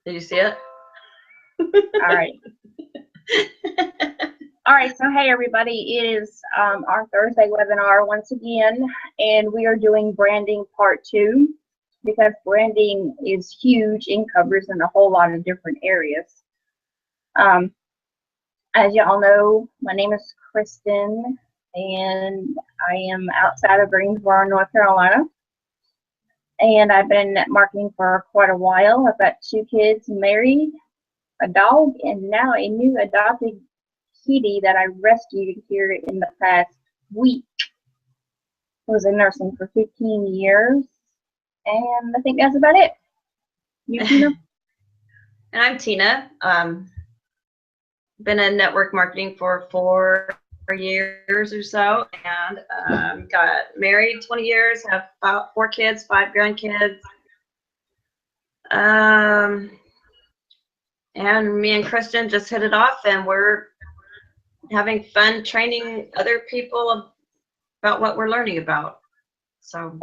Did you see it? All right. All right, so hey everybody, it is our Thursday webinar once again, and we are doing branding part 2 because branding is huge and covers in a whole lot of different areas. As y'all know, my name is Kristen, and I am outside of Greensboro, North Carolina, and I've been marketing for quite a while. I've got 2 kids, married, a dog, and now a new adopted kitty that I rescued here in the past week. I was in nursing for 15 years, and I think that's about it. You, Tina? And I'm Tina. Been in network marketing for 4 years or so, and got married 20 years, have about 4 kids, 5 grandkids. And me and Kristen just hit it off, and we're having fun training other people about what we're learning about. So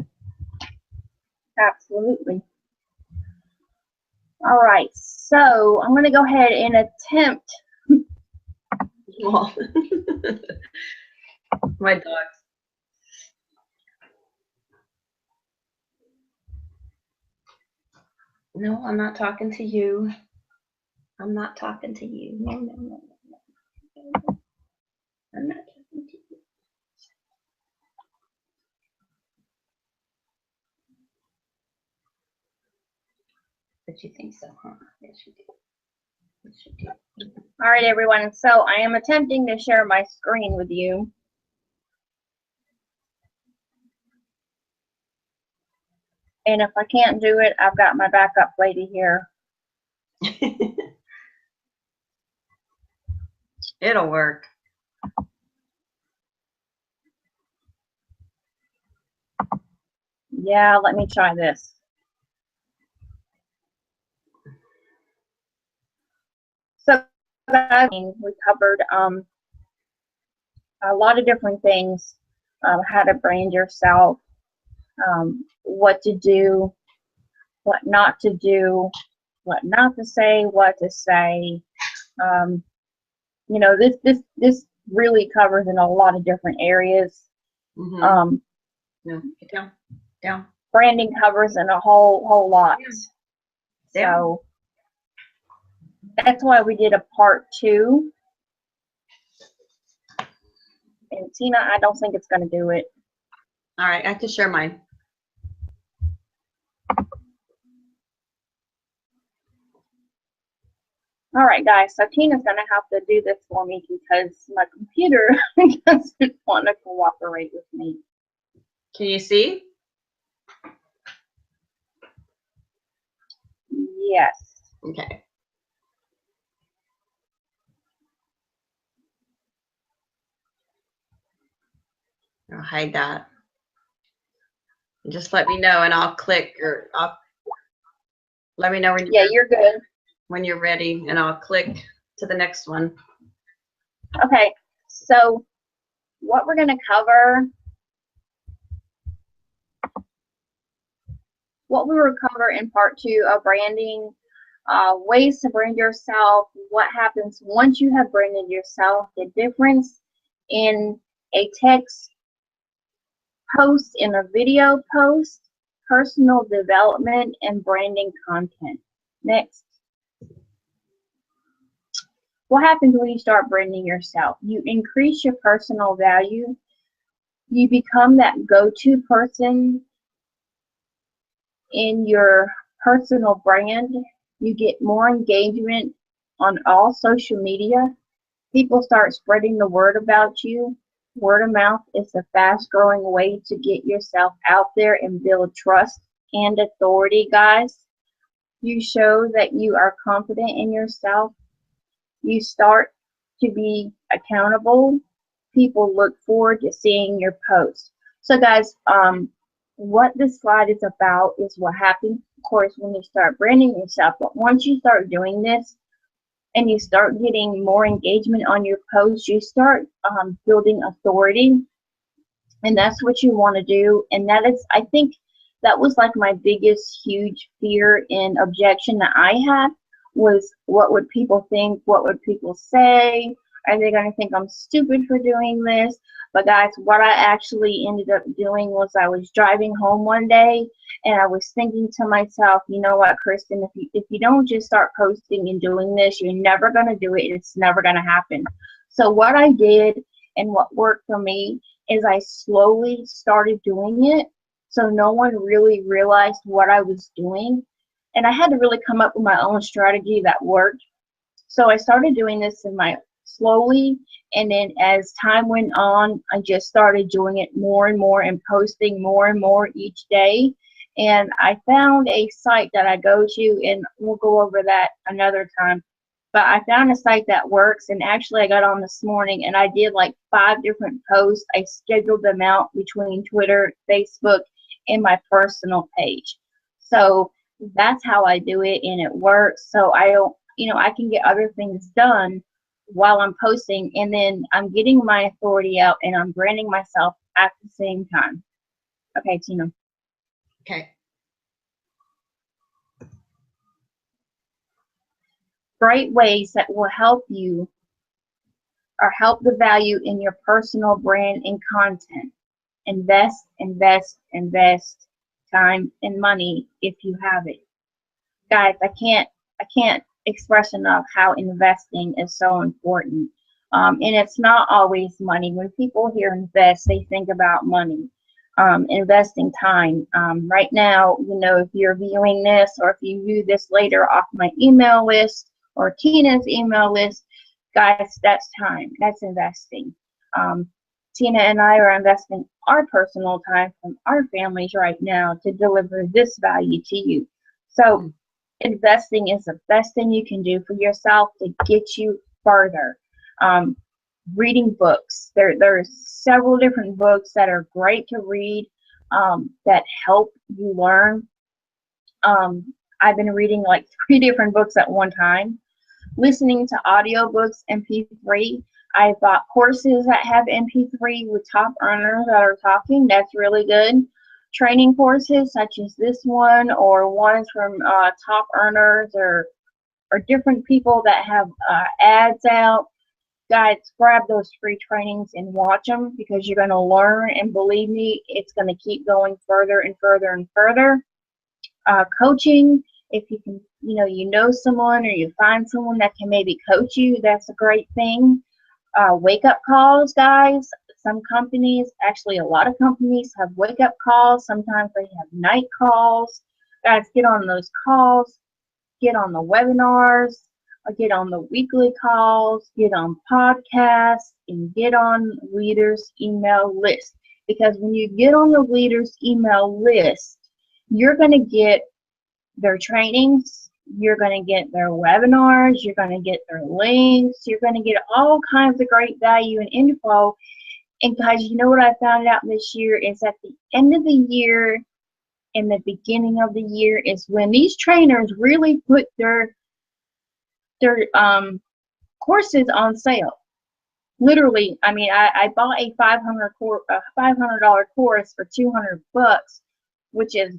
Absolutely. All right, so I'm going to go ahead and attempt. well, my dogs. No, I'm not talking to you. I'm not talking to you. No, no, no, no. I'm not talking to you. But you think so, huh? Yes, you do. Yes, you do. All right, everyone, so I am attempting to share my screen with you. And if I can't do it, I've got my backup lady here. It'll work. Yeah, let me try this. So we covered a lot of different things, how to brand yourself, what to do, what not to do, what not to say, what to say. You know, this really covers in a lot of different areas. Mm-hmm. No, get down, down. Branding covers in a whole lot. Down. So that's why we did a part 2. And Tina, I don't think it's going to do it. All right, I have to share mine. All right, guys, so Tina's going to have to do this for me because my computer doesn't want to cooperate with me. Can you see? Yes. Okay. I'll hide that. Just let me know, and I'll click, or let me know when you're good. When you're ready, and I'll click to the next one. Okay, so what we're going to cover, what we will cover in part 2 of branding, ways to brand yourself, what happens once you have branded yourself, the difference in a text post and a video post, personal development, and branding content. Next. What happens when you start branding yourself? You increase your personal value. You become that go-to person in your personal brand. You get more engagement on all social media. People start spreading the word about you. Word of mouth is a fast-growing way to get yourself out there and build trust and authority, guys. You show that you are confident in yourself. You start to be accountable. People look forward to seeing your posts. So guys, what this slide is about is what happens, of course, when you start branding yourself. But once you start doing this and you start getting more engagement on your posts, you start building authority. And that's what you want to do. And that is, I think, that was like my biggest, huge fear and objection that I had was what would people think? What would people say? Are they going to think I'm stupid for doing this? But guys, what I actually ended up doing was I was driving home one day and I was thinking to myself, you know what, Kristen, if you don't just start posting and doing this, you're never going to do it. It's never going to happen. So what I did and what worked for me is I slowly started doing it so no one really realized what I was doing. And I had to really come up with my own strategy that worked. So I started doing this in my slowly, and then as time went on, I just started doing it more and more and posting more and more each day. And I found a site that I go to, and we'll go over that another time. But I found a site that works, and actually I got on this morning and I did like 5 different posts. I scheduled them out between Twitter, Facebook, and my personal page. So that's how I do it, and it works. So I don't, I can get other things done while I'm posting, and then I'm getting my authority out and I'm branding myself at the same time. Okay, Tina. Okay. Great ways that will help you or help the value in your personal brand and content. Invest, invest, invest time and money if you have it. Guys, I can't express enough how investing is so important. And it's not always money. When people hear invest, they think about money. Investing time. Right now, if you're viewing this or if you view this later off my email list or Tina's email list, guys, that's time. That's investing. Tina and I are investing our personal time from our families right now to deliver this value to you. So investing is the best thing you can do for yourself to get you further. Reading books. There's several different books that are great to read that help you learn. I've been reading like 3 different books at one time. Listening to audiobooks, MP3. I bought courses that have MP3 with top earners that are talking. That's really good. Training courses such as this one or ones from top earners or different people that have ads out. Guys, grab those free trainings and watch them because you're going to learn, and believe me, it's going to keep going further and further and further. Coaching, if you can, you know someone or you find someone that can maybe coach you, that's a great thing. Wake-up calls, guys. Some companies, actually a lot of companies have wake-up calls. Sometimes they have night calls. Guys, get on those calls. Get on the webinars. Get on the weekly calls. Get on podcasts. And get on leaders' email list. Because when you get on the leaders' email list, you're going to get their trainings. You're going to get their webinars. You're going to get their links. You're going to get all kinds of great value and info. And guys, you know what I found out this year is at the end of the year and the beginning of the year is when these trainers really put their courses on sale. Literally, I mean, I bought a $500 course for $200, which is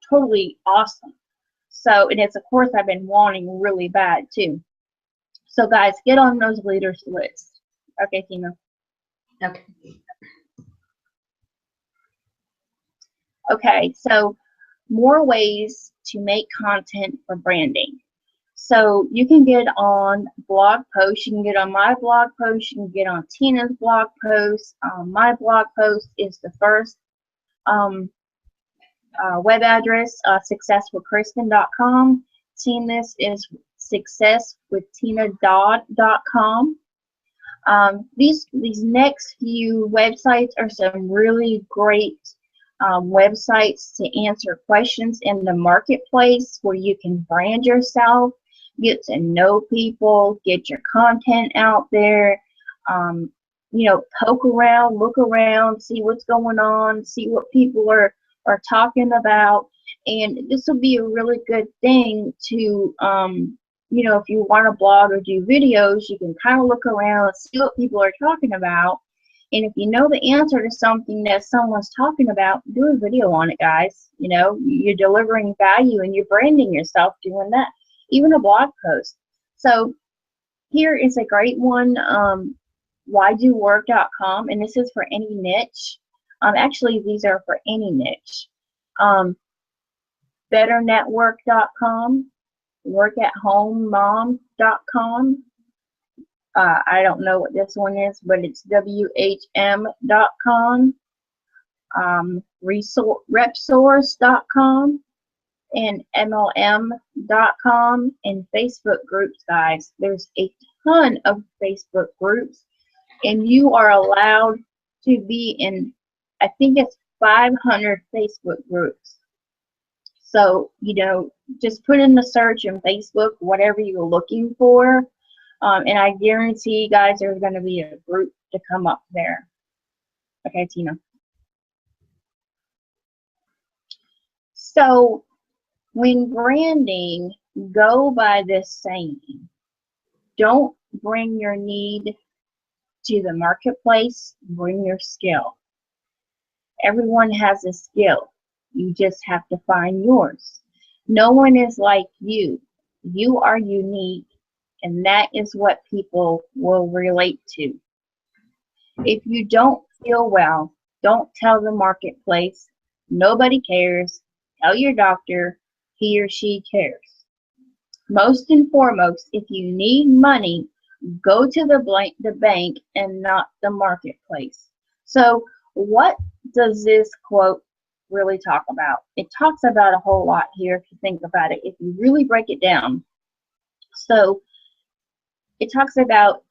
totally awesome. So, and it's a course I've been wanting really bad too. So guys, get on those leaders lists. Okay, Tina. Okay. Okay, so more ways to make content for branding. So you can get on blog posts. You can get on my blog post. You can get on Tina's blog post. My blog post is the first web address, successwithkristen.com. Tina's is successwithTinaDodd.com. These next few websites are some really great websites to answer questions in the marketplace where you can brand yourself, get to know people, get your content out there, poke around, look around, see what's going on, see what people are talking about. And this will be a really good thing to if you want to blog or do videos, you can kind of look around and see what people are talking about. And if you know the answer to something that someone's talking about, do a video on it, guys. You're delivering value and you're branding yourself doing that. even a blog post. So here is a great one, whydowork.com, and this is for any niche. Actually, these are for any niche. Betternetwork.com, workathomemom.com. I don't know what this one is, but it's whm.com, repsource.com, and mlm.com, and Facebook groups, guys. There's a ton of Facebook groups, and you are allowed to be in, I think it's 500 Facebook groups. So, just put in the search in Facebook, whatever you're looking for, and I guarantee you guys there's going to be a group to come up there. Okay, Tina. So, when branding, go by this saying: don't bring your need to the marketplace, bring your skill. Everyone has a skill. You just have to find yours. No one is like you. You are unique, and that is what people will relate to. If you don't feel well, don't tell the marketplace. Nobody cares. Tell your doctor. He or she cares. Most and foremost, if you need money, go to the bank and not the marketplace. So what does this quote really talk about? It talks about a whole lot here if you think about it, if you really break it down. So it talks about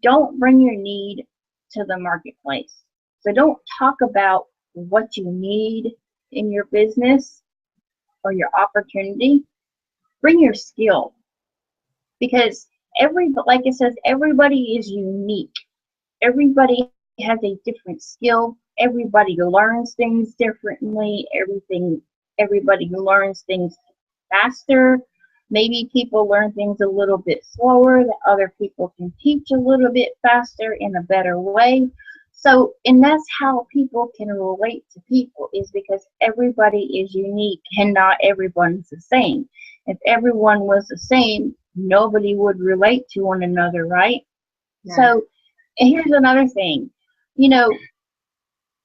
don't bring your need to the marketplace. So don't talk about what you need in your business or your opportunity. Bring your skill, because like it says, everybody is unique. Everybody has a different skill. Everybody learns things differently. Everybody learns things faster. Maybe people learn things a little bit slower that other people can teach a little bit faster in a better way. So, and that's how people can relate to people, is because everybody is unique and not everyone's the same. If everyone was the same, nobody would relate to one another, right? Yeah. So, and here's another thing.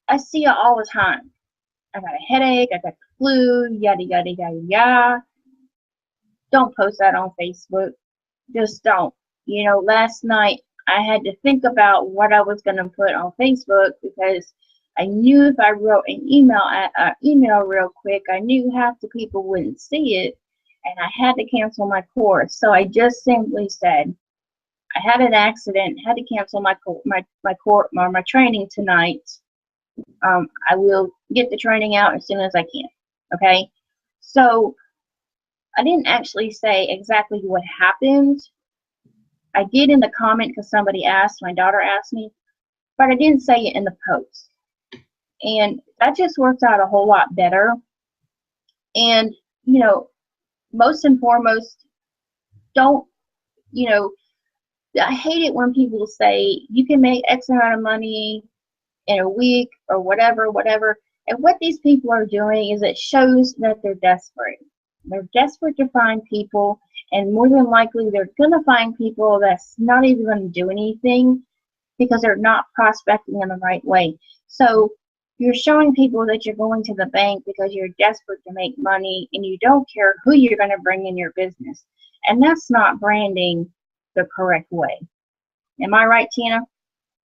I see it all the time. I got a headache, I got the flu, yada, yada, yada, yada. Don't post that on Facebook. Just don't. Last night I had to think about what I was going to put on Facebook, because I knew if I wrote an email real quick, I knew half the people wouldn't see it, and I had to cancel my course. So I just simply said, I had an accident, had to cancel my training tonight. I will get the training out as soon as I can. Okay? So I didn't actually say exactly what happened. I did in the comment because somebody asked, my daughter asked me, but I didn't say it in the post. And that just works out a whole lot better. And, most and foremost, don't, I hate it when people say you can make X amount of money in a week or whatever. And what these people are doing is it shows that they're desperate. They're desperate to find people, and more than likely they're going to find people that's not even going to do anything because they're not prospecting in the right way. So you're showing people that you're going to the bank because you're desperate to make money, and you don't care who you're going to bring in your business. And that's not branding the correct way. Am I right, Tina?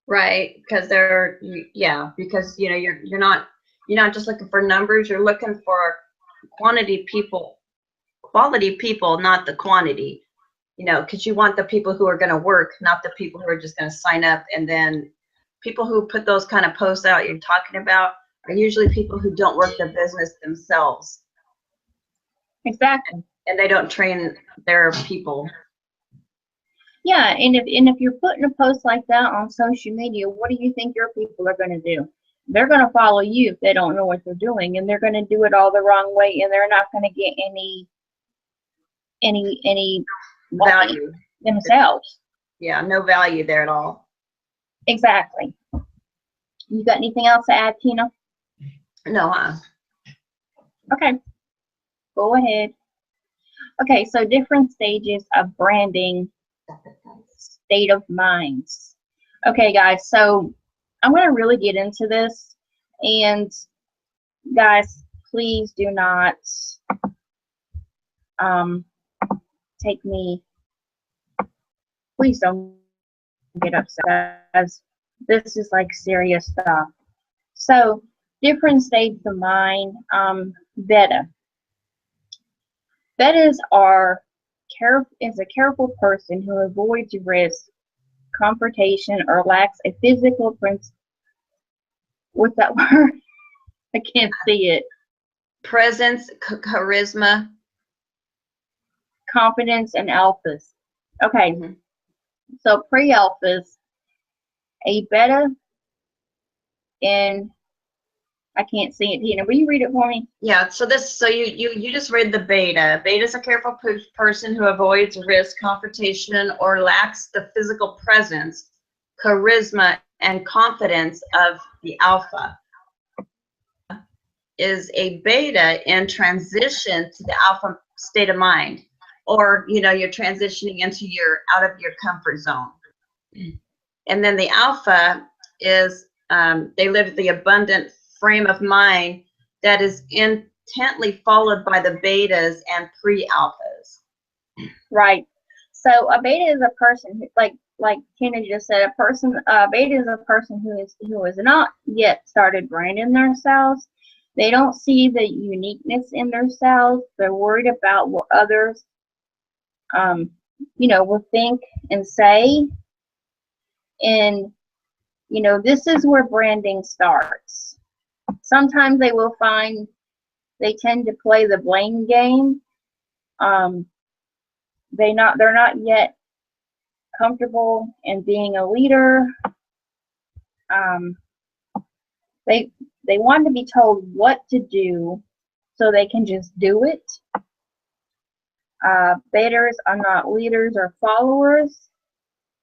Right, because because you're not just looking for numbers, you're looking for quality people, not the quantity. Because you want the people who are going to work, not the people who are just going to sign up. And then people who put those kind of posts out you're talking about are usually people who don't work the business themselves. Exactly. And they don't train their people. Yeah, and if you're putting a post like that on social media, what do you think your people are going to do? They're going to follow you if they don't know what they're doing, and they're going to do it all the wrong way, and they're not going to get any value themselves. Yeah, no value there at all. Exactly. You got anything else to add, Tina? No, huh? Okay. Go ahead. Okay, so different stages of branding, state of minds. Okay, guys, so I'm going to really get into this. And guys, please do not um, take me, please don't get upset, as this is like serious stuff. So, different states of mind. Beta. Betas is a careful person who avoids risk, confrontation, or lacks a physical what's that word? I can't see it. Presence, charisma. Confidence and alphas. Okay, Mhm. so pre-alphas, a beta, and I can't see it. Tina, will you read it for me? Yeah, so you just read the beta. Beta is a careful person who avoids risk, confrontation, or lacks the physical presence, charisma, and confidence of the alpha. Is a beta in transition to the alpha state of mind, or you're transitioning into your out of your comfort zone. And then the alpha is they live the abundant frame of mind that is intently followed by the betas and pre-alphas. Right. So a beta is a person who, like Tina just said, beta is a person who has not yet started branding themselves. They don't see the uniqueness in themselves. They're worried about what others, will think and say. And this is where branding starts. Sometimes they will find they tend to play the blame game. They're not yet comfortable in being a leader. They want to be told what to do so they can just do it. Betas are not leaders or followers,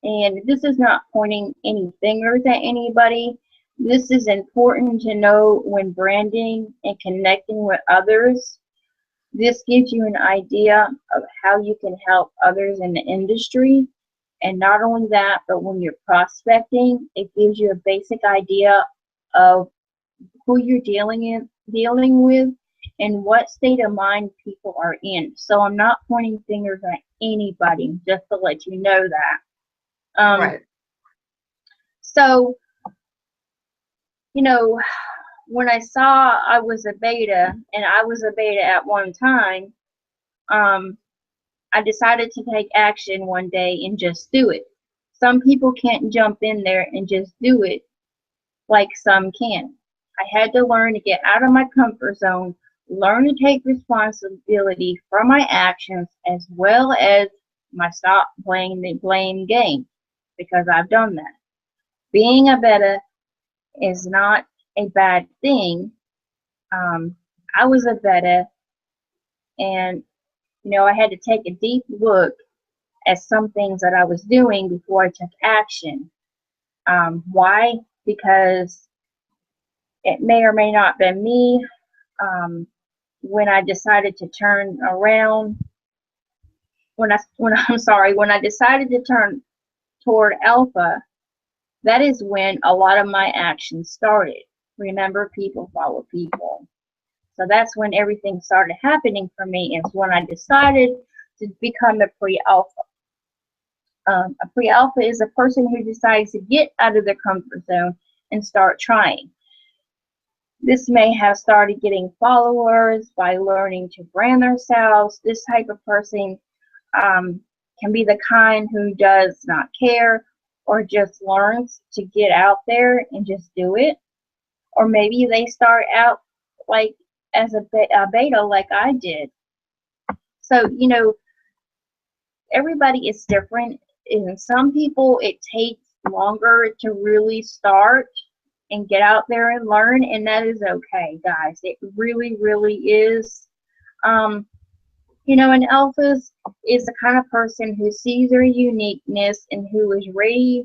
and this is not pointing any fingers at anybody. This is important to know when branding and connecting with others. This gives you an idea of how you can help others in the industry. And not only that, but when you're prospecting, it gives you a basic idea of who you're dealing with and what state of mind people are in. So I'm not pointing fingers at anybody, just to let you know that. Right. So, when I saw I was a beta, and I was a beta at one time, I decided to take action one day and just do it. Some people can't jump in there and just do it like some can. I had to learn to get out of my comfort zone, learn to take responsibility for my actions, as well as my stop playing the blame game, because I've done that. Being a beta is not a bad thing. I was a beta, and I had to take a deep look at some things that I was doing before I took action. Why? Because it may or may not have been me. When I decided to turn around, when I decided to turn toward alpha, that is when a lot of my actions started. Remember, people follow people. So that's when everything started happening for me, is when I decided to become a pre-alpha. A pre-alpha is a person who decides to get out of their comfort zone and start trying. This may have started getting followers by learning to brand themselves. This type of person can be the kind who does not care, or just learns to get out there and just do it. Or maybe they start out like as a beta like I did. So, everybody is different. And some people, it takes longer to really start and get out there and learn, and that is okay, guys. It really, really is. An alphas is the kind of person who sees their uniqueness and who is ready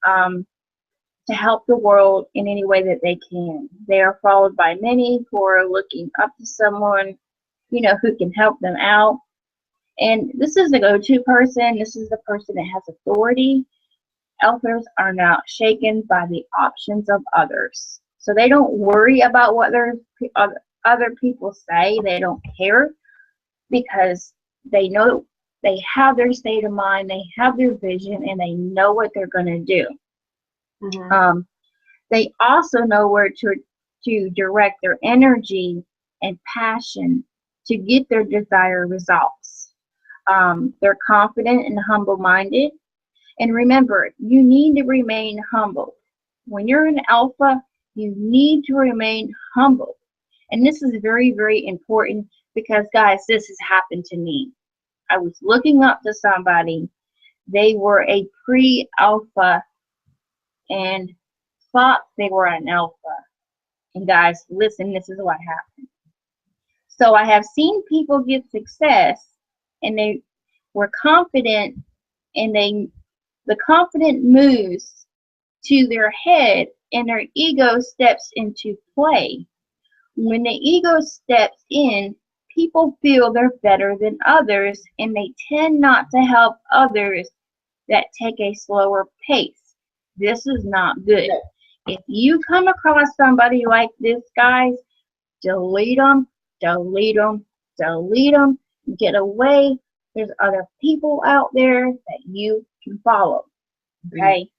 to help the world in any way that they can. They are followed by many who are looking up to someone, who can help them out. And this is the go-to person. This is the person that has authority. Alphas are not shaken by the options of others. So they don't worry about what other people say. They don't care because they know they have their state of mind, they have their vision, and they know what they're going to do. Mhm. They also know where to direct their energy and passion to get their desired results. They're confident and humble-minded. And remember, you need to remain humble. When you're an alpha, you need to remain humble. And this is very, very important because, guys, this has happened to me. I was looking up to somebody. They were a pre-alpha and thought they were an alpha. And guys, listen, this is what happened. So I have seen people get success and they were confident, and the confident moves to their head and their ego steps into play. When the ego steps in, people feel they're better than others, and they tend not to help others that take a slower pace. This is not good. If you come across somebody like this, guys, delete them, delete them, delete them, get away. There's other people out there that you can follow. Okay?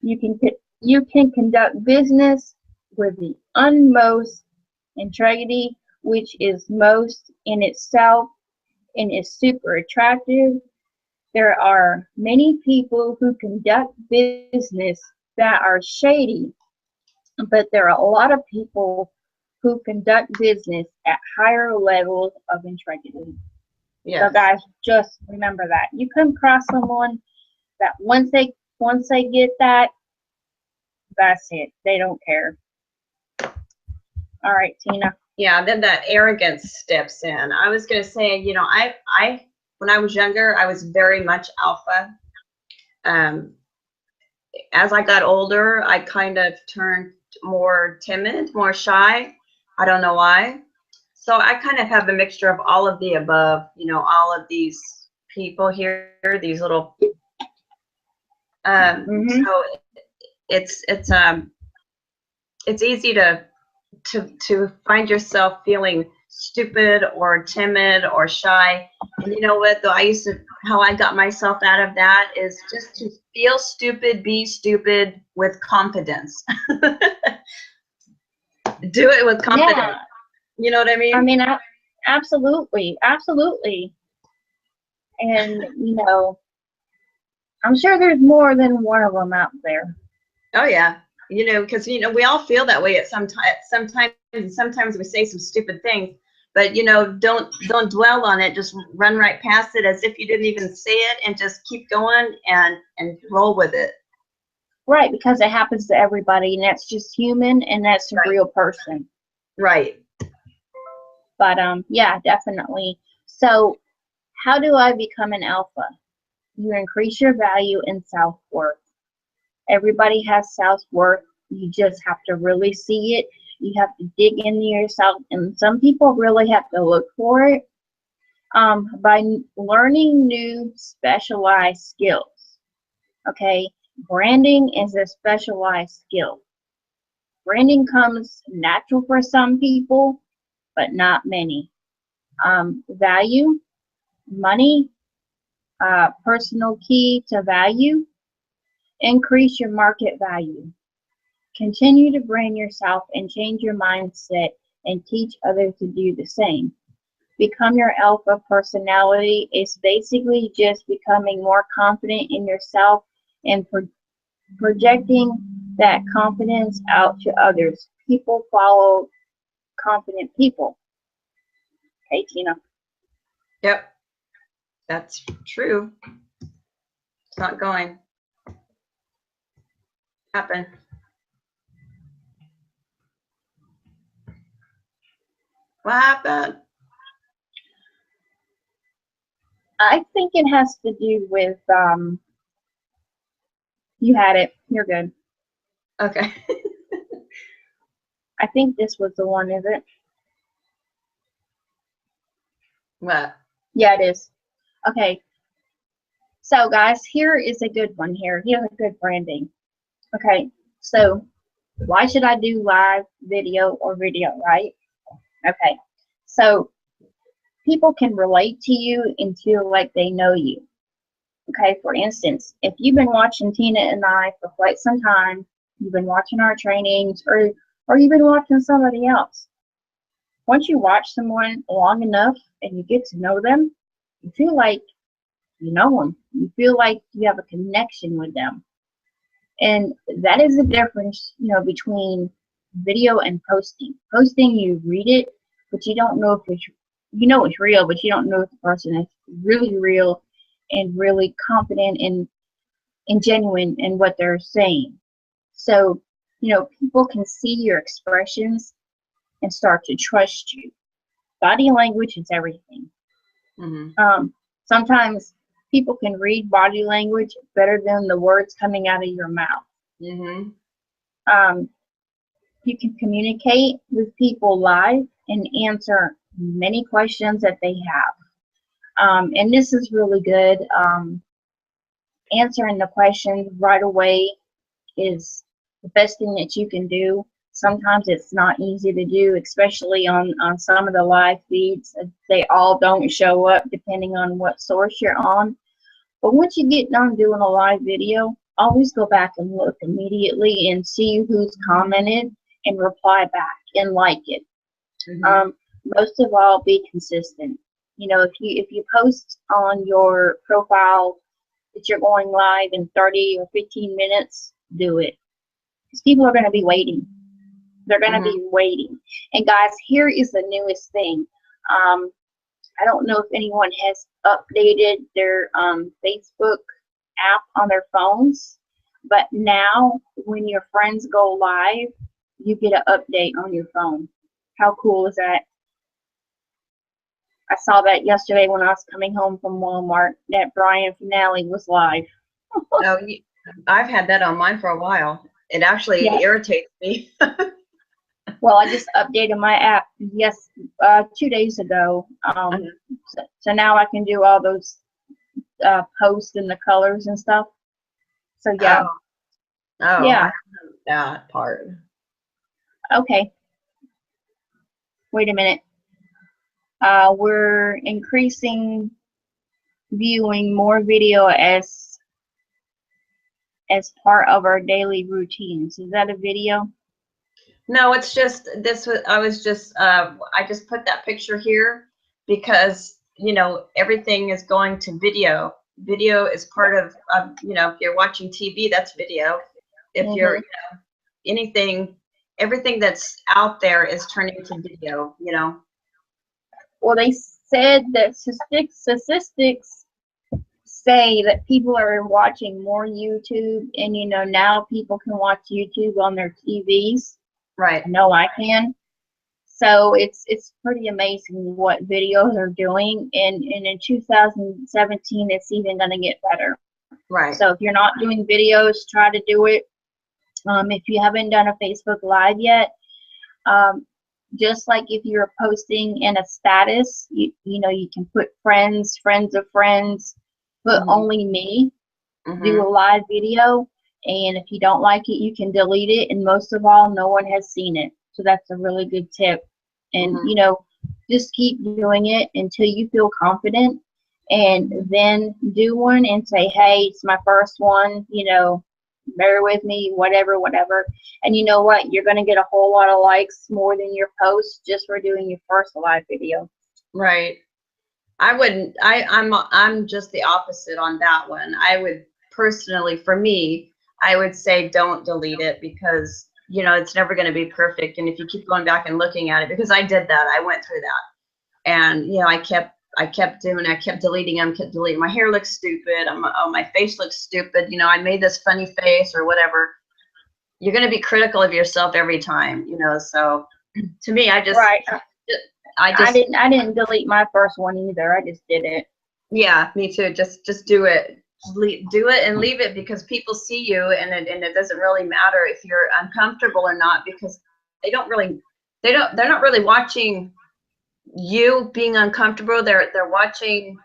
You can conduct business with the utmost integrity, which is most in itself and is super attractive. There are many people who conduct business that are shady, but there are a lot of people who conduct business at higher levels of integrity. So Yes. guys, just remember that. You come across someone that once they get that, that's it. They don't care. All right, Tina. Yeah, then that arrogance steps in. I was going to say, you know, I when I was younger, I was very much alpha. Um, as I got older, I kind of turned more timid, more shy. I don't know why. So I kind of have a mixture of all of the above, you know, all of these people here, these little Mhm. so it's easy to find yourself feeling stupid or timid or shy. And you know what, though, how I got myself out of that is just to feel stupid, be stupid with confidence. Do it with confidence. Yeah. You know what I I mean? mean, absolutely, absolutely. And I'm sure there's more than one of them out there. Oh yeah. You know, because you know we all feel that way at sometimes we say some stupid things, but you know, don't dwell on it. Just run right past it as if you didn't even see it, and just keep going and roll with it. Right, because it happens to everybody, and that's just human, and that's a Right. real person. Right. But yeah, definitely. So, how do I become an alpha? You increase your value and self-worth. Everybody has self-worth. You just have to really see it. You have to dig into yourself, and some people really have to look for it by learning new specialized skills. Okay, branding is a specialized skill. Branding comes natural for some people, but not many. Value, money, personal key to value, increase your market value. Continue to brand yourself and change your mindset and teach others to do the same. Become your alpha personality is basically just becoming more confident in yourself and projecting that confidence out to others. People follow confident people. Hey, Tina. Yep. That's true. It's not going to happen. What happened? I think it has to do with, you had it. You're good. Okay. I think this was the one, is it? What? Yeah, it is. Okay. So guys, here is a good one here. Here's a good branding. Okay. So why should I do live video or video, right? Okay. So people can relate to you and feel like they know you. Okay. For instance, if you've been watching Tina and I for quite some time, you've been watching our trainings, or you've been watching somebody else. Once you watch someone long enough and you get to know them, you feel like you know them. You feel like you have a connection with them. And that is the difference, between video and posting. Posting, you read it, but you don't know if it's real, but you don't know if the person is really real and really confident and genuine in what they're saying. So, people can see your expressions and start to trust you. Body language is everything. Mm-hmm. Sometimes people can read body language better than the words coming out of your mouth. Mm-hmm. You can communicate with people live and answer many questions that they have. And this is really good. Answering the questions right away is the best thing that you can do. Sometimes it's not easy to do, especially on some of the live feeds. They all don't show up depending on what source you're on. But once you get done doing a live video, always go back and look immediately and see who's commented and reply back and like it. Mm-hmm. Most of all, be consistent. If you post on your profile that you're going live in 30 or 15 minutes, do it. Because people are going to be waiting. They're going to Mm-hmm. be waiting. And guys, here is the newest thing. I don't know if anyone has updated their Facebook app on their phones, but now when your friends go live, you get an update on your phone. How cool is that? I saw that yesterday when I was coming home from Walmart, that Brian Finale was live. Oh, I've had that on mine for a while. It actually Yeah. irritates me. Well, I just updated my app 2 days ago. So now I can do all those posts and the colors and stuff. So yeah. Oh, Yeah. I don't know that part. Okay. Wait a minute. We're increasing viewing more video as part of our daily routines. Is that a video? No, it's just this was I just put that picture here because everything is going to video. Video is part of if you're watching TV, that's video. If you're anything, everything that's out there is turning to video. Well, they said that statistics say that people are watching more YouTube, and now people can watch YouTube on their TVs. Right. I know I can. So it's pretty amazing what videos are doing, and in 2017 it's even going to get better. Right. So if you're not doing videos, try to do it. If you haven't done a Facebook Live yet, just like if you're posting in a status, you can put friends of friends, put only me, do a live video, and if you don't like it, you can delete it, and most of all, no one has seen it. So that's a really good tip. And just keep doing it until you feel confident, and then do one and say, hey, it's my first one, bear with me, whatever. And you know what? You're going to get a whole lot of likes more than your post just for doing your first live video. Right. I'm just the opposite on that one. I would personally, for me, I would say don't delete it because, it's never going to be perfect. And if you keep going back and looking at it, because I did that, I went through that. And, I kept deleting them, kept deleting. My hair looks stupid. My face looks stupid. I made this funny face or whatever. You're going to be critical of yourself every time, so to me, I didn't delete my first one either. I just did it. Yeah, me too. Just do it. Do it and leave it because people see you, and it doesn't really matter if you're uncomfortable or not because they're not really watching you being uncomfortable. They're watching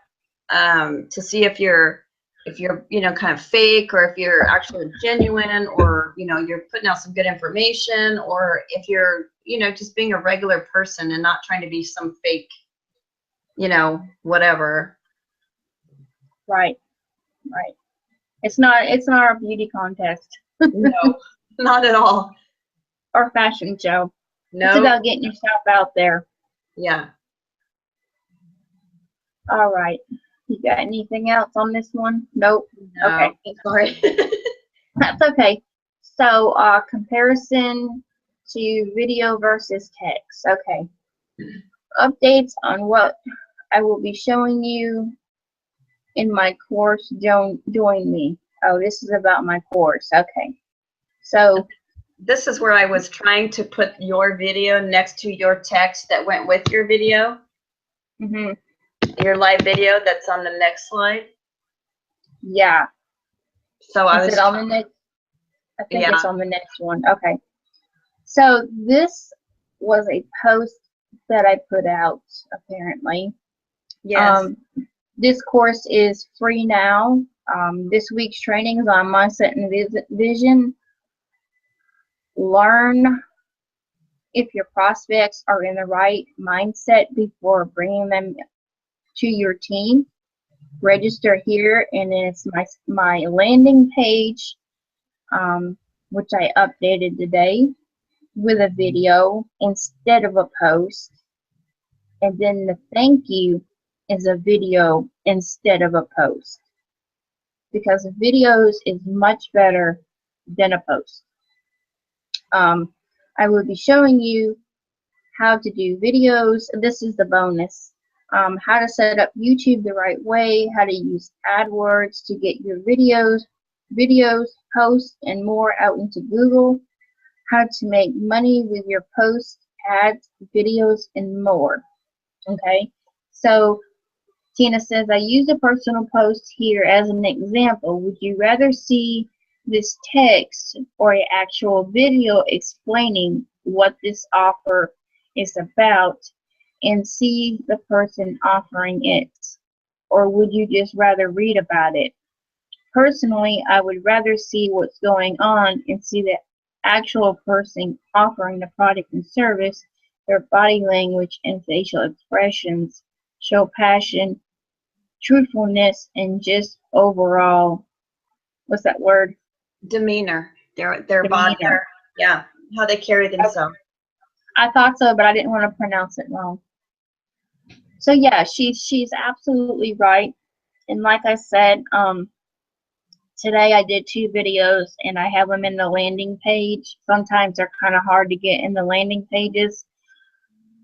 to see if you're kind of fake, or if you're actually genuine, or you're putting out some good information, or if you're just being a regular person and not trying to be some fake whatever. Right. It's not a beauty contest No, not at all. or fashion show. No. It's about getting yourself out there. Yeah. All right. You got anything else on this one? Nope. No. Okay. Sorry. That's okay. So, comparison to video versus text. Okay. Updates on what I will be showing you in my course. Join me. Oh, this is about my course. Okay. So, this is where I was trying to put your video next to your text that went with your video. Your live video that's on the next slide. Yeah. So I was on the next. I think it's on the next one. Okay. So this was a post that I put out, apparently. Yes. This course is free now. This week's training is on mindset and vision. Learn if your prospects are in the right mindset before bringing them to your team. Register here, and it's my landing page, which I updated today with a video instead of a post, and then the thank you is a video instead of a post, because videos is much better than a post. I will be showing you how to do videos. This is the bonus. How to set up YouTube the right way, how to use AdWords to get your videos, posts, and more out into Google, how to make money with your posts, ads, videos, and more. Okay, so Tina says, I use a personal post here as an example. Would you rather see this text or an actual video explaining what this offer is about and see the person offering it? Or would you just rather read about it? Personally, I would rather see what's going on and see the actual person offering the product and service. Their body language and facial expressions show passion, truthfulness, and just overall, what's that word? Demeanor. Their body, yeah, how they carry themselves. I thought so, but I didn't want to pronounce it wrong. So yeah, she's absolutely right. And like I said, today I did 2 videos and I have them in the landing page. Sometimes they're kind of hard to get in the landing pages.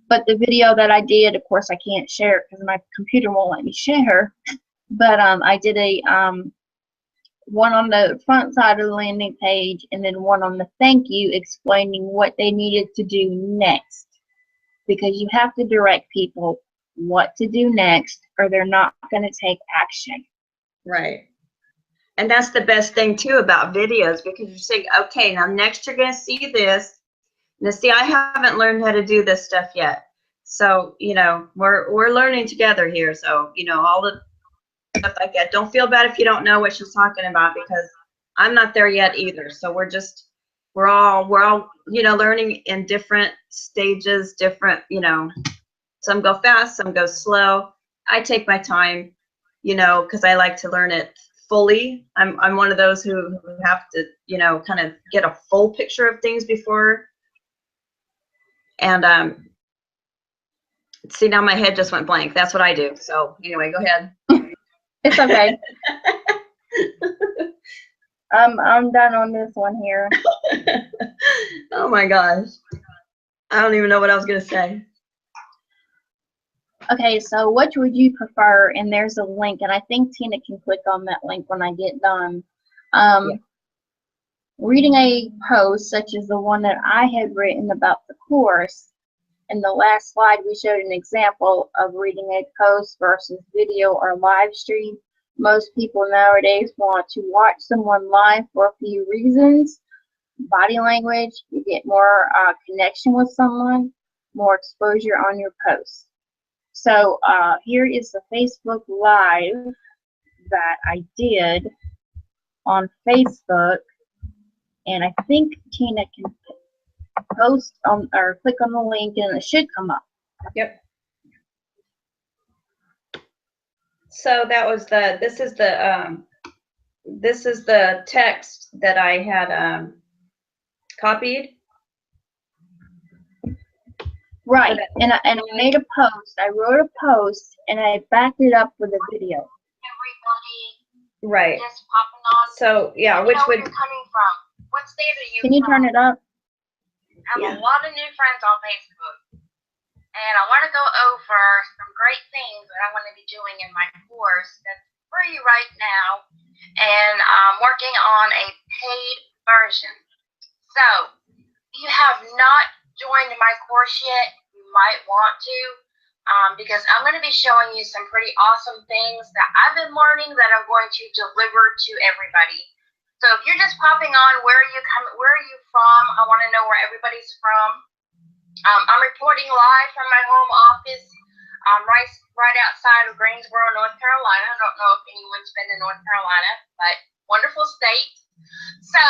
But the video that I did, of course, I can't share it because my computer won't let me share. But I did a one on the front side of the landing page and then one on the thank you explaining what they needed to do next. Because you have to direct people what to do next or they're not going to take action. Right. And that's the best thing too about videos, because you say, okay, now next you're going to see this. Now see, I haven't learned how to do this stuff yet. So, we're learning together here. So, all the stuff like that. Don't feel bad if you don't know what she's talking about, because I'm not there yet either. So we're all learning in different stages, different, some go fast, some go slow. I take my time, because I like to learn it fully. I'm one of those who have to, kind of get a full picture of things before. And see, now my head just went blank. That's what I do. So anyway, go ahead. It's okay. I'm done on this one here. Oh my gosh. I don't even know what I was going to say. Okay, so which would you prefer? And there's a link, and I think Tina can click on that link when I get done. Yeah. Reading a post such as the one that I had written about the course. In the last slide, we showed an example of reading a post versus video or live stream. Most people nowadays want to watch someone live for a few reasons. Body language, you get more connection with someone, more exposure on your post. So here is the Facebook Live that I did on Facebook, and I think Tina can post on or click on the link and it should come up. Yep. So that was this is the text that I had copied. Right, and I made a post. I wrote a post and I backed it up with a video. Everybody Right. just popping on. So yeah, which where would you're coming from. What state are you Can you from? turn it up? I have Yeah. a lot of new friends on Facebook. And I want to go over some great things that I'm going to be doing in my course that's free right now. And I'm working on a paid version. So, if you have not joined my course yet, you might want to. Because I'm going to be showing you some pretty awesome things that I've been learning that I'm going to deliver to everybody. So if you're just popping on, where are you from? I want to know where everybody's from. I'm reporting live from my home office, right outside of Greensboro, North Carolina. I don't know if anyone's been to North Carolina, but wonderful state. So,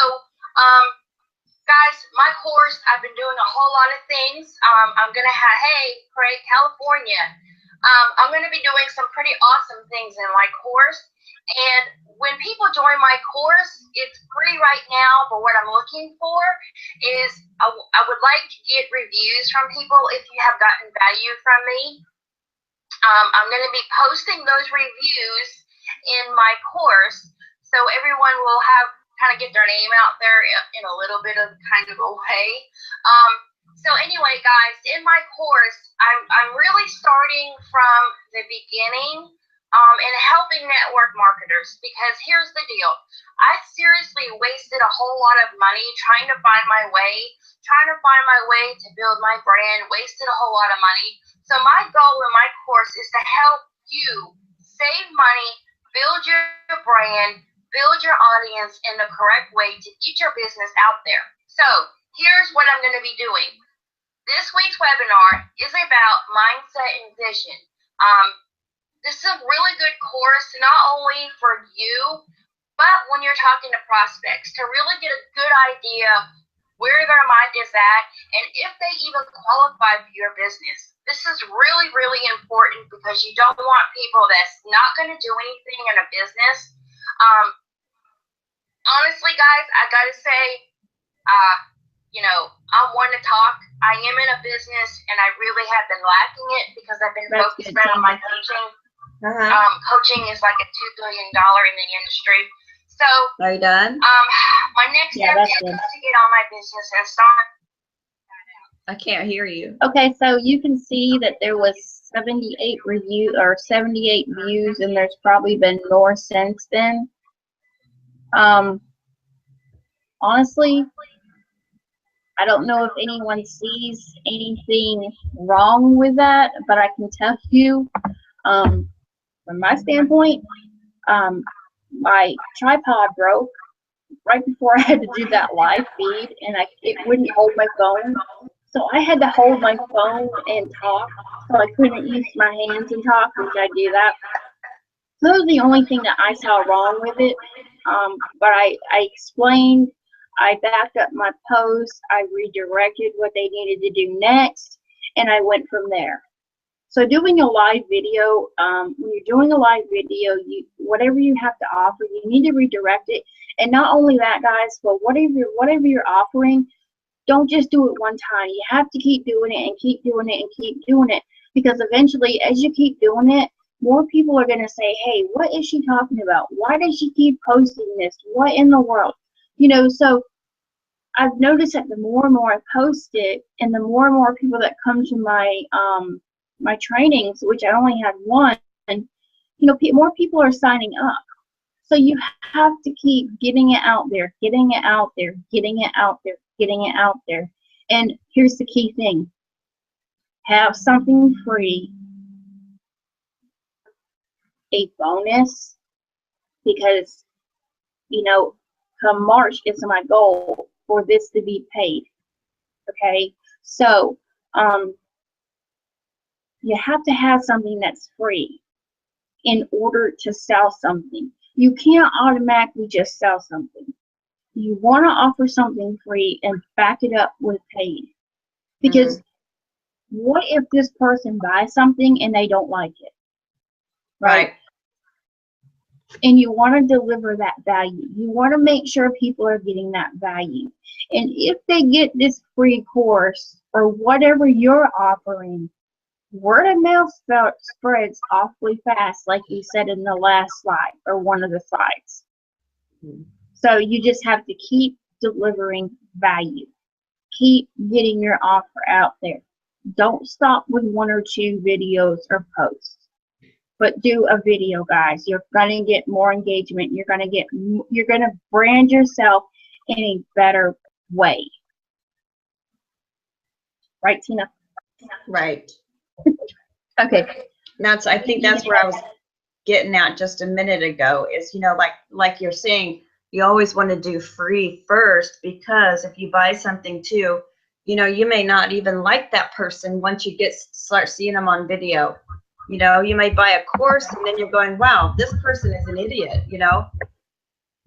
guys, my course, I've been doing a whole lot of things. I'm going to have, hey, Craig, California. I'm going to be doing some pretty awesome things in my course. And when people join my course, it's free right now, but what I'm looking for is I would like to get reviews from people if you have gotten value from me. I'm going to be posting those reviews in my course, so everyone will kind of get their name out there in a little bit of kind of a way. So anyway, guys, in my course, I'm really starting from the beginning and helping network marketers, because here's the deal. I seriously wasted a whole lot of money trying to find my way to build my brand, wasted a whole lot of money. So my goal in my course is to help you save money, build your brand, build your audience in the correct way to get your business out there. So here's what I'm going to be doing. This week's webinar is about mindset and vision. This is a really good course, not only for you, but when you're talking to prospects, to really get a good idea where their mind is at and if they even qualify for your business. This is really, really important, because you don't want people that's not going to do anything in a business. Honestly, guys, I got to say, I'm one to talk. I am in a business, and I really have been lacking it because I've been focused on my coaching. Coaching is like a $2 billion in the industry. So, Are you done? my next step is to get on my business and start. I can't hear you. Okay, so you can see that there was 78 views, and there's probably been more since then. Honestly, I don't know if anyone sees anything wrong with that, but I can tell you, from my standpoint, my tripod broke right before I had to do that live feed, and it wouldn't hold my phone. So I had to hold my phone and talk, so I couldn't use my hands and talk, which I do that. So that was the only thing that I saw wrong with it. But I explained, I backed up my post, I redirected what they needed to do next, and I went from there. So doing a live video, when you're doing a live video, whatever you have to offer, you need to redirect it. And not only that, guys, but whatever you're offering, don't just do it one time. You have to keep doing it and keep doing it and keep doing it, because eventually, as you keep doing it, more people are going to say, hey, what is she talking about? Why does she keep posting this? What in the world? So I've noticed that the more and more I post it, and the more people that come to my my trainings, which I only had one, more people are signing up. So you have to keep getting it out there, getting it out there, getting it out there, getting it out there. And here's the key thing. Have something free, a bonus, because, come March, it's my goal for this to be paid. Okay? So, You have to have something that's free in order to sell something. You can't automatically just sell something. You want to offer something free and back it up with paid. Because what if this person buys something and they don't like it? Right. And you want to deliver that value. You want to make sure people are getting that value. And if they get this free course or whatever you're offering, word of mouth spreads awfully fast, like you said in the last slide or one of the slides. So you just have to keep delivering value. Keep getting your offer out there. Don't stop with 1 or 2 videos or posts. But do a video, guys. You're gonna get more engagement. You're gonna brand yourself in a better way. Right, Tina? Right. Okay. I think that's where I was getting at just a minute ago is, like you're saying, you always want to do free first, because if you buy something too, you may not even like that person once you start seeing them on video. You may buy a course and then you're going, wow, this person is an idiot,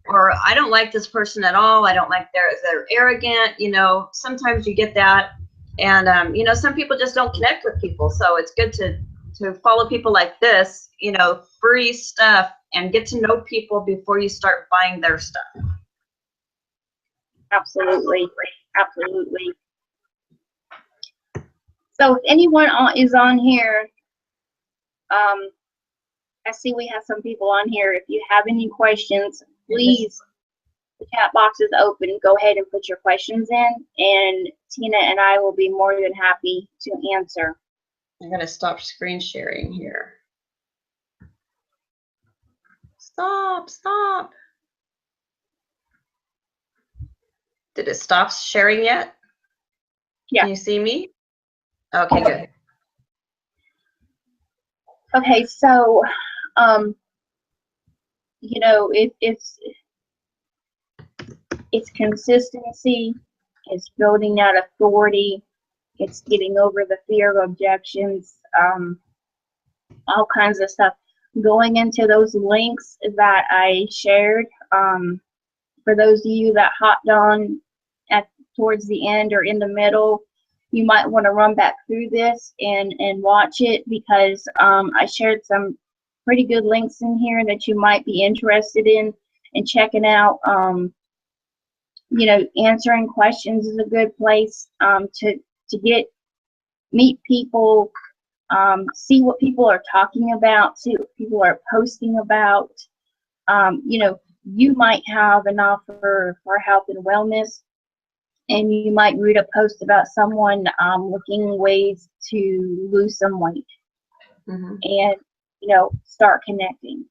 or I don't like this person at all. I don't like they're arrogant. Sometimes you get that. And, some people just don't connect with people. So it's good to follow people like this, free stuff, and get to know people before you start buying their stuff. Absolutely. Absolutely. So if anyone is on here, I see we have some people on here. If you have any questions, please, the chat box is open. Go ahead and put your questions in, and Tina and I will be more than happy to answer. I'm going to stop screen sharing here. Stop. Did it stop sharing yet? Yeah. Can you see me? Okay, good. Okay, so, it's consistency, it's building that authority, it's getting over the fear of objections, all kinds of stuff. Going into those links that I shared, for those of you that hopped on towards the end or in the middle, you might want to run back through this and watch it, because I shared some pretty good links in here that you might be interested in and checking out. Answering questions is a good place to meet people, see what people are talking about, see what people are posting about. You might have an offer for health and wellness, and you might read a post about someone looking ways to lose some weight, and start connecting.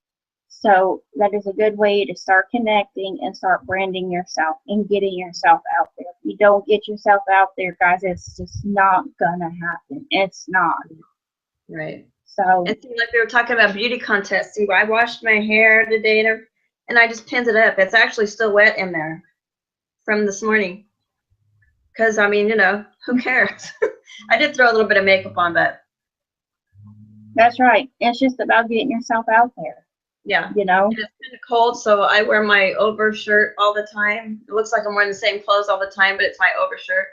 So that is a good way to start connecting and start branding yourself and getting yourself out there. If you don't get yourself out there, guys, it's just not gonna happen. It's not. Right. So, and like we were talking about beauty contests. See, I washed my hair today and I just pinned it up. It's actually still wet in there from this morning. Because, who cares? I did throw a little bit of makeup on, but. That's right. It's just about getting yourself out there. Yeah. And it's kind of cold, so I wear my overshirt all the time. It looks like I'm wearing the same clothes all the time, but it's my overshirt.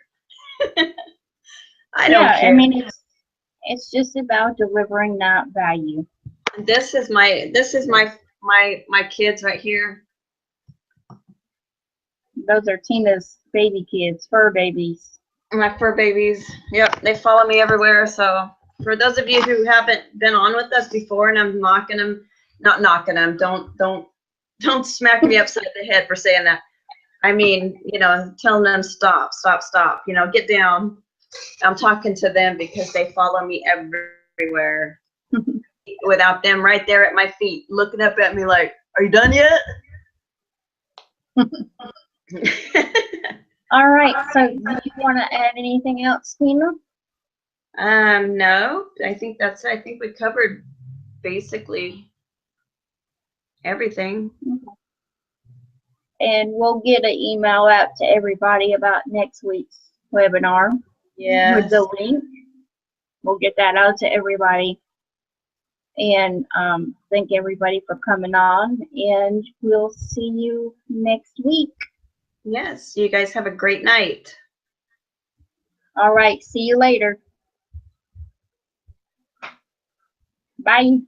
I don't care. I mean, it's just about delivering that value. This is my kids right here. Those are Tina's baby kids, fur babies. My fur babies. Yep, they follow me everywhere. So for those of you who haven't been on with us before, and I'm not knocking them. Don't smack me upside the head for saying that. I mean, telling them stop. Get down. I'm talking to them because they follow me everywhere. Without them right there at my feet, looking up at me like, "Are you done yet?" All right. So, do you want to add anything else, Tina? No. I think that's it. I think we covered basically everything. And we'll get an email out to everybody about next week's webinar. Yeah. With the link. We'll get that out to everybody. And thank everybody for coming on. And we'll see you next week. Yes, you guys have a great night. All right. See you later. Bye.